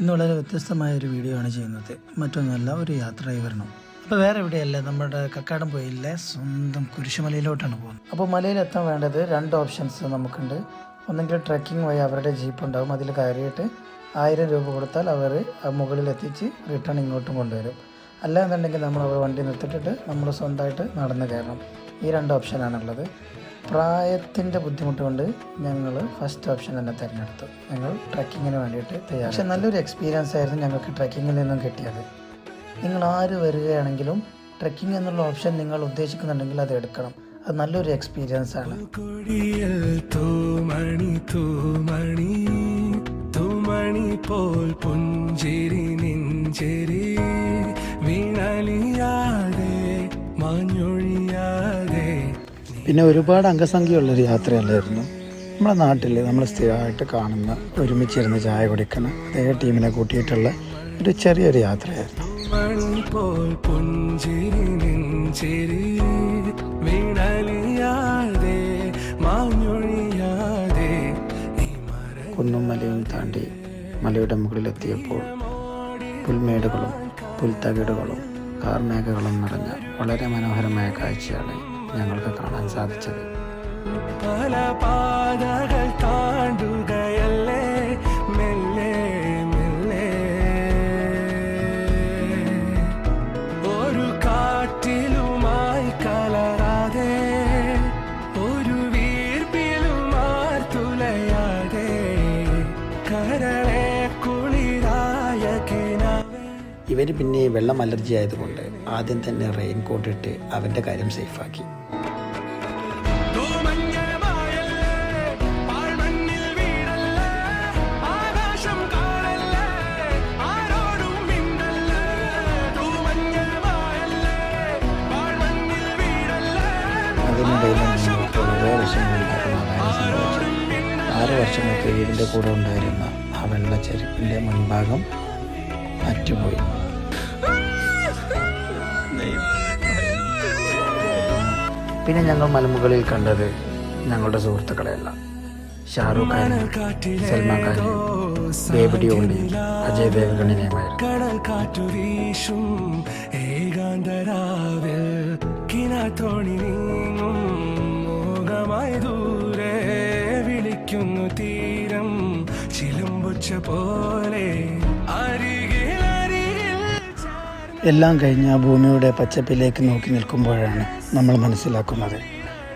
ഇന്ന് വളരെ വ്യത്യസ്തമായൊരു വീഡിയോ ആണ് ചെയ്യുന്നത്. മറ്റൊന്നുമല്ല, ഒരു യാത്രാവിവരണം. അപ്പോൾ വേറെ എവിടെയല്ല, നമ്മുടെ കക്കാടം പോയില്ലേ സ്വന്തം കുരിശുമലയിലോട്ടാണ് പോകുന്നത്. അപ്പോൾ മലയിലെത്താൻ വേണ്ടത് 2 ഓപ്ഷൻസ് നമുക്കുണ്ട്. ഒന്നെങ്കിൽ ട്രെക്കിംഗ് വഴി അവരുടെ ജീപ്പ് ഉണ്ടാവും, അതിൽ കയറിയിട്ട് 1000 രൂപ കൊടുത്താൽ അവർ മുകളിലെത്തിച്ച് റിട്ടേൺ ഇങ്ങോട്ടും കൊണ്ടുവരും. അല്ലാന്നുണ്ടെങ്കിൽ നമ്മൾ അവർ വണ്ടി നിർത്തിയിട്ടിട്ട് നമ്മൾ സ്വന്തമായിട്ട് നടന്ന് കയറണം. ഈ 2 ഓപ്ഷനാണുള്ളത്. പ്രായത്തിൻ്റെ ബുദ്ധിമുട്ട് കൊണ്ട് ഞങ്ങൾ ഫസ്റ്റ് ഓപ്ഷൻ തന്നെ തിരഞ്ഞെടുത്തു. ഞങ്ങൾ ട്രക്കിങ്ങിന് വേണ്ടിയിട്ട് തയ്യാറാണ്. പക്ഷേ നല്ലൊരു എക്സ്പീരിയൻസ് ആയിരുന്നു ഞങ്ങൾക്ക് ട്രക്കിങ്ങിൽ നിന്നും കിട്ടിയത്. നിങ്ങൾ ആര് വരികയാണെങ്കിലും ട്രക്കിംഗ് എന്നുള്ള ഓപ്ഷൻ നിങ്ങൾ ഉദ്ദേശിക്കുന്നുണ്ടെങ്കിൽ അത് എടുക്കണം. അത് നല്ലൊരു എക്സ്പീരിയൻസ് ആണ്. പിന്നെ ഒരുപാട് അംഗസംഖ്യയുള്ളൊരു യാത്രയല്ലായിരുന്നു. നമ്മുടെ നാട്ടിൽ നമ്മൾ സ്ഥിരമായിട്ട് കാണുന്ന ഒരുമിച്ചിരുന്ന് ചായ കുടിക്കുന്ന അതേ ടീമിനെ കൂട്ടിയിട്ടുള്ള ഒരു ചെറിയൊരു യാത്രയായിരുന്നു. കുന്നും മലയും താണ്ടി മലയുടെ മുകളിലെത്തിയപ്പോൾ പുൽമേടുകളും പുൽത്തകിടുകളും കാർമേഘകളും നിറഞ്ഞ വളരെ മനോഹരമായ കാഴ്ചയാണ് ഞങ്ങൾക്ക് കാണാൻ സാധിച്ചത്. പല പാതകൾ താണ്ടുകയല്ലേ മെല്ലെ മെല്ലെ, ഒരു കാറ്റിലുമായി കലരാതെ, ഒരു വീർപ്പിലുമാർ തുലയാതെ, കരളെ കുളിരായ കിനാവേ. ഇവർ പിന്നെ വെള്ളം അലർജി ആയതുകൊണ്ട് ആദ്യം തന്നെ റെയിൻ കോട്ട് ഇട്ട് അവൻ്റെ കാര്യം സേഫാക്കി. അതിനിടയിൽ ഞങ്ങൾക്ക് വളരെ വിഷമമുണ്ടാക്കുന്ന കാര്യം സംഭവിച്ചു. 6 വർഷങ്ങൾക്ക് ഇതിൻ്റെ കൂടെ ഉണ്ടായിരുന്ന ആ വെള്ളച്ചെരുപ്പിൻ്റെ മുൻഭാഗം അറ്റുപോയി. പിന്നെ ഞങ്ങൾ മലമുകളിൽ കണ്ടത് ഞങ്ങളുടെ സുഹൃത്തുക്കളെയല്ല, ഷാറൂഖ് ഖാനും സൽമാൻ ഖാനെയും ബേബി ഡിയോളിനെയും അജയ് ദേവഗണിനെയുമായിരുന്നു. തീരം ചിലമ്പുച്ച പോലെ എല്ലാം കഴിഞ്ഞ് ആ ഭൂമിയുടെ പച്ചപ്പിലേക്ക് നോക്കി നിൽക്കുമ്പോഴാണ് നമ്മൾ മനസ്സിലാക്കുന്നത്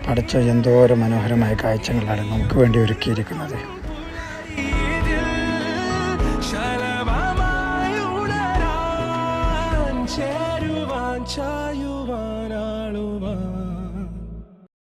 പടച്ച എന്തോരം മനോഹരമായ കാഴ്ചകളാണ് നമുക്ക് വേണ്ടി ഒരുക്കിയിരിക്കുന്നത്.